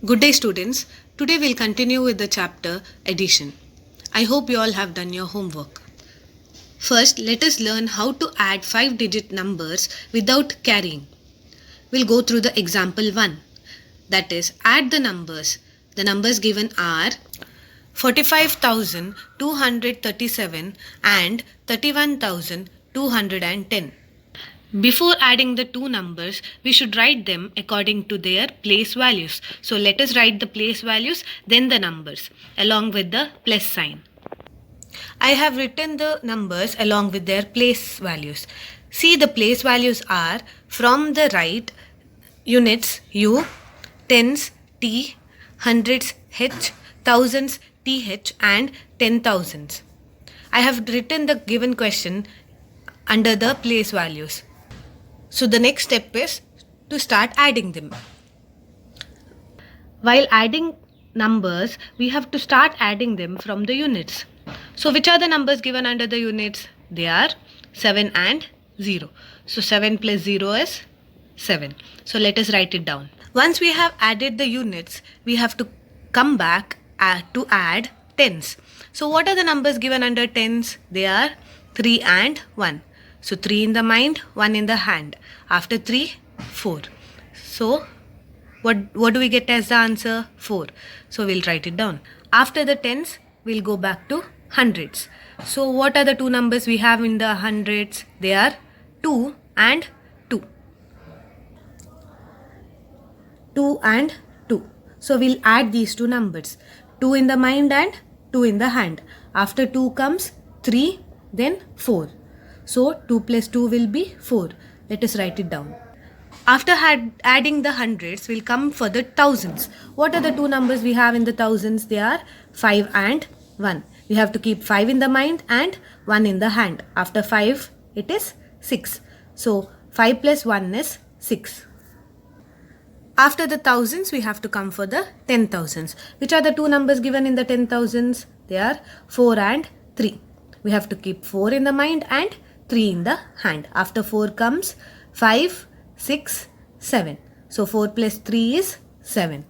Good day, students. Today we'll continue with the chapter Addition. I hope you all have done your homework. First, let us learn how to add 5-digit numbers without carrying. We'll go through the example 1. That is, add the numbers. The numbers given are 45,237 and 31,210. Before adding the two numbers, we should write them according to their place values. So let us write the place values, then the numbers, along with the plus sign. I have written the numbers along with their place values. See, the place values are from the right, units U, tens T, hundreds H, thousands TH and 10,000s. I have written the given question under the place values. So the next step is to start adding them. While adding numbers, we have to start adding them from the units. So which are the numbers given under the units? They are 7 and 0. So 7 plus 0 is 7. So let us write it down. Once we have added the units, we have to come back to add tens. So what are the numbers given under tens? They are 3 and 1. So 3 in the mind, 1 in the hand. After 3, 4. So what do we get as the answer? 4. So we'll write it down. After the tens, we'll go back to hundreds. So what are the two numbers we have in the hundreds? They are 2 and 2. 2 and 2. So we'll add these two numbers. 2 in the mind and 2 in the hand. After 2 comes 3, then 4. So 2 plus 2 will be 4. Let us write it down. After adding the hundreds, we'll come for the thousands. What are the two numbers we have in the thousands? They are 5 and 1. We have to keep 5 in the mind and 1 in the hand. After 5, it is 6. So 5 plus 1 is 6. After the thousands, we have to come for the 10,000s. Which are the two numbers given in the 10,000s? They are 4 and 3. We have to keep 4 in the mind and 3 in the hand. After 4 comes 5, 6, 7. So 4 plus 3 is 7.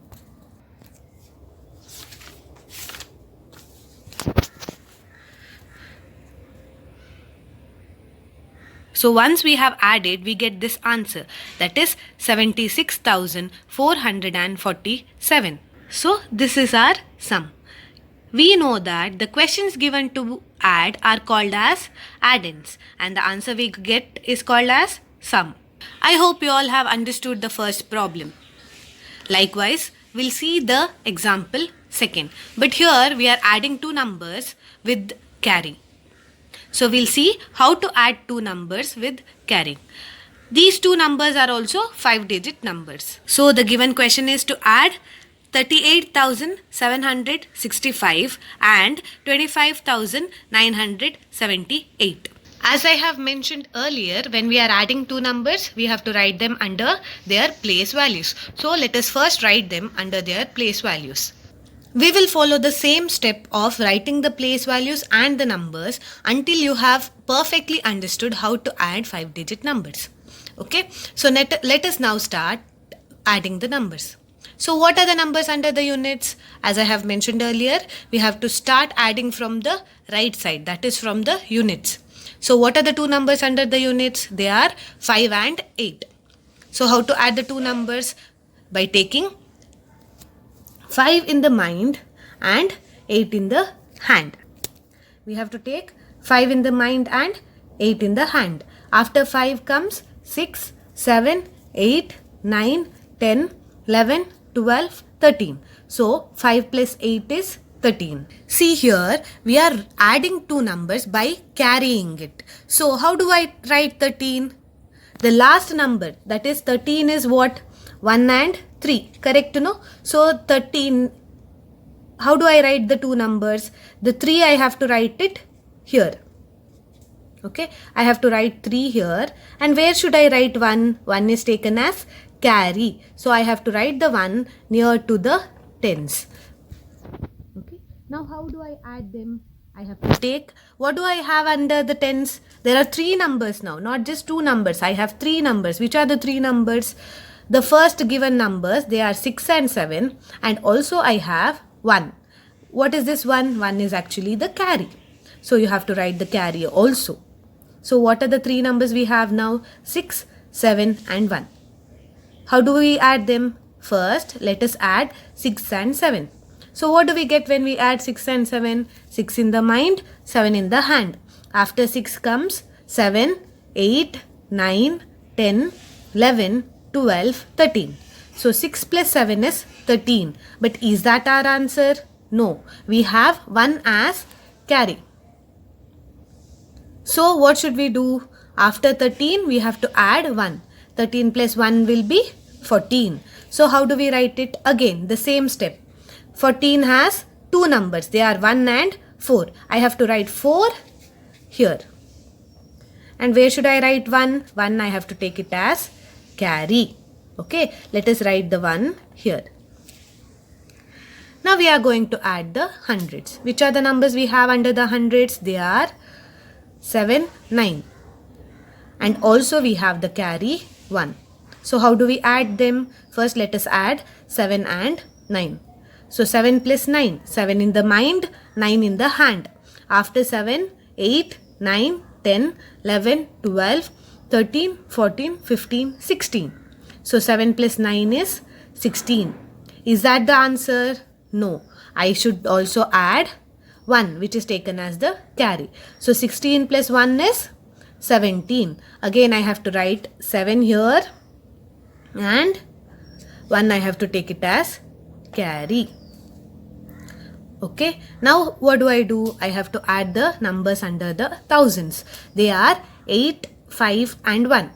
So once we have added, we get this answer, that is 76,447. So this is our sum. We know that the questions given to add are called as add-ins and the answer we get is called as sum. I hope you all have understood the first problem. Likewise, we'll see the example second. But here we are adding two numbers with carry. So we'll see how to add two numbers with carrying. These two numbers are also 5-digit numbers. So the given question is to add 38,765 and 25,978. As I have mentioned earlier, when we are adding two numbers, we have to write them under their place values. So let us first write them under their place values. We will follow the same step of writing the place values and the numbers until you have perfectly understood how to add 5-digit numbers. Okay, so let us now start adding the numbers. So what are the numbers under the units? As I have mentioned earlier, we have to start adding from the right side, that is from the units. So what are the two numbers under the units? They are 5 and 8. So how to add the two numbers? By taking 5 in the mind and 8 in the hand. We have to take 5 in the mind and 8 in the hand. After 5 comes 6, 7, 8, 9, 10, 11, 12, 13. So 5 plus 8 is 13. See here, we are adding two numbers by carrying it. So how do I write 13? The last number, that is 13, is what? 1 and 3. Correct, no? So 13, how do I write the two numbers? The 3 I have to write it here. Okay, I have to write 3 here. And where should I write 1? 1 is taken as carry. So I have to write the 1 near to the tens. Okay, now how do I add them? I have to take, what do I have under the tens? There are 3 numbers now, not just 2 numbers. I have 3 numbers. Which are the 3 numbers? The first given numbers, they are 6 and 7, and also I have 1. What is this 1? 1 is actually the carry. So you have to write the carry also. So what are the three numbers we have now? 6, 7 and 1. How do we add them? First, let us add 6 and 7. So what do we get when we add 6 and 7? 6 in the mind, 7 in the hand. After 6 comes 7, 8, 9, 10, 11, 12, 13. So 6 plus 7 is 13. But is that our answer? No. We have 1 as carry. So what should we do? After 13, we have to add 1. 13 plus 1 will be 14. So how do we write it? Again, the same step. 14 has two numbers. They are 1 and 4. I have to write 4 here. And where should I write 1? 1 I have to take it as carry. Okay, let us write the 1 here. Now we are going to add the hundreds. Which are the numbers we have under the hundreds? They are 7, 9. And also we have the carry 1. So how do we add them? First let us add 7 and 9. So 7 plus 9. 7 in the mind, 9 in the hand. After 7, 8, 9, 10, 11, 12, 13, 14, 15, 16. So 7 plus 9 is 16. Is that the answer? No. I should also add 1, which is taken as the carry. So 16 plus 1 is 17. Again I have to write 7 here and 1 I have to take it as carry. Okay, now what do? I have to add the numbers under the thousands. They are 8, 5 and 1.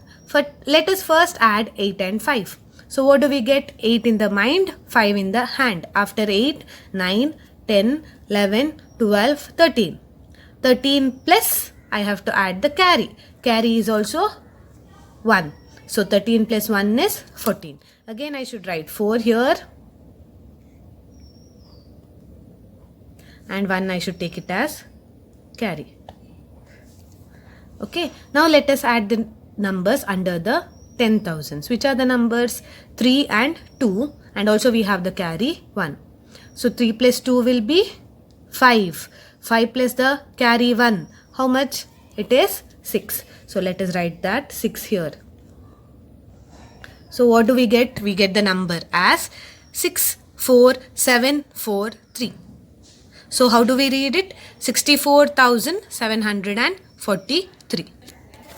Let us first add 8 and 5. So what do we get? 8 in the mind, 5 in the hand. After 8, 9, 10, 11, 12, 13. 13 plus I have to add the carry. Carry is also 1. So 13 plus 1 is 14. Again I should write 4 here. And 1 I should take it as carry. Okay, now let us add the numbers under the 10,000s. Which are the numbers? 3 and 2, and also we have the carry 1. So 3 plus 2 will be 5. 5 plus the carry 1. How much? It is 6. So let us write that 6 here. So what do we get? We get the number as 64743. So how do we read it? 64,743.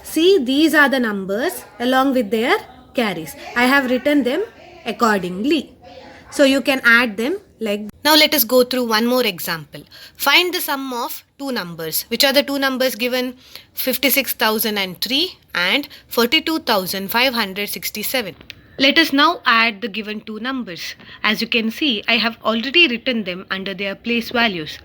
See, these are the numbers along with their carries. I have written them accordingly. So you can add them like. Now let us go through one more example. Find the sum of two numbers. Which are the two numbers given? 56,003 and 42,567. Let us now add the given two numbers. As you can see, I have already written them under their place values.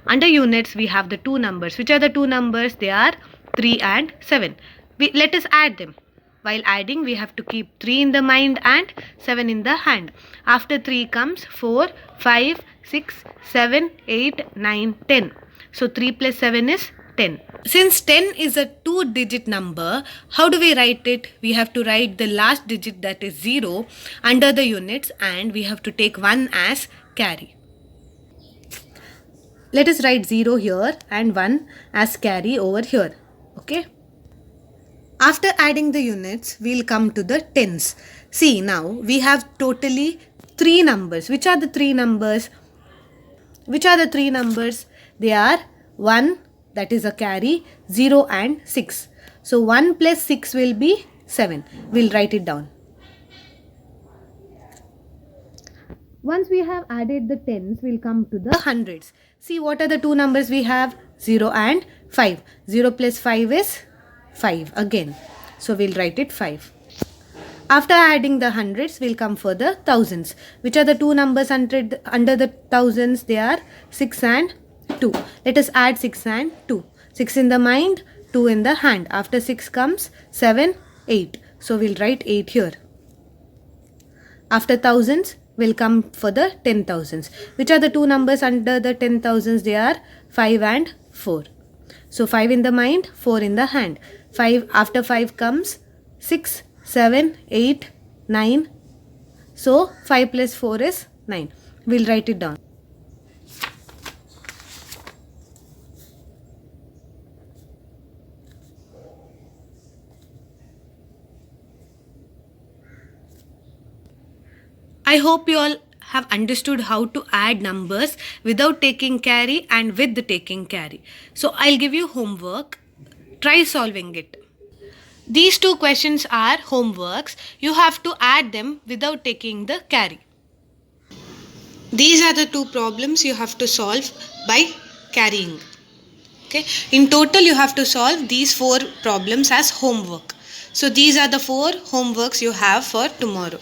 Under units, we have the two numbers. Which are the two numbers? They are 3 and 7. Let us add them. While adding, we have to keep 3 in the mind and 7 in the hand. After 3 comes 4, 5, 6, 7, 8, 9, 10. So 3 plus 7 is 10. Since 10 is a two-digit number, how do we write it? We have to write the last digit, that is 0, under the units, and we have to take 1 as carry. Let us write 0 here and 1 as carry over here. Okay. After adding the units, we'll come to the tens. See, now we have totally 3 numbers. Which are the 3 numbers? Which are the 3 numbers? They are 1, that is a carry, 0 and 6. So 1 plus 6 will be 7. We'll write it down. Once we have added the tens, we'll come to the hundreds. See, what are the two numbers we have? 0 and 5. 0 plus 5 is 5 again. So we'll write it 5. After adding the hundreds, we'll come for the thousands. Which are the two numbers under the thousands? They are 6 and 2. Let us add 6 and 2. 6 in the mind, 2 in the hand. After 6 comes 7, 8. So we'll write 8 here. After thousands, we'll come for the 10,000s. Which are the two numbers under the 10,000s? They are 5 and 4. So 5 in the mind, 4 in the hand. 5 after 5 comes 6, 7, 8, 9. So 5 plus 4 is 9. We'll write it down. I hope you all have understood how to add numbers without taking carry and with the taking carry. So I'll give you homework. Try solving it. These two questions are homeworks. You have to add them without taking the carry. These are the two problems you have to solve by carrying. Okay. In total, you have to solve these 4 problems as homework. So these are the 4 homeworks you have for tomorrow.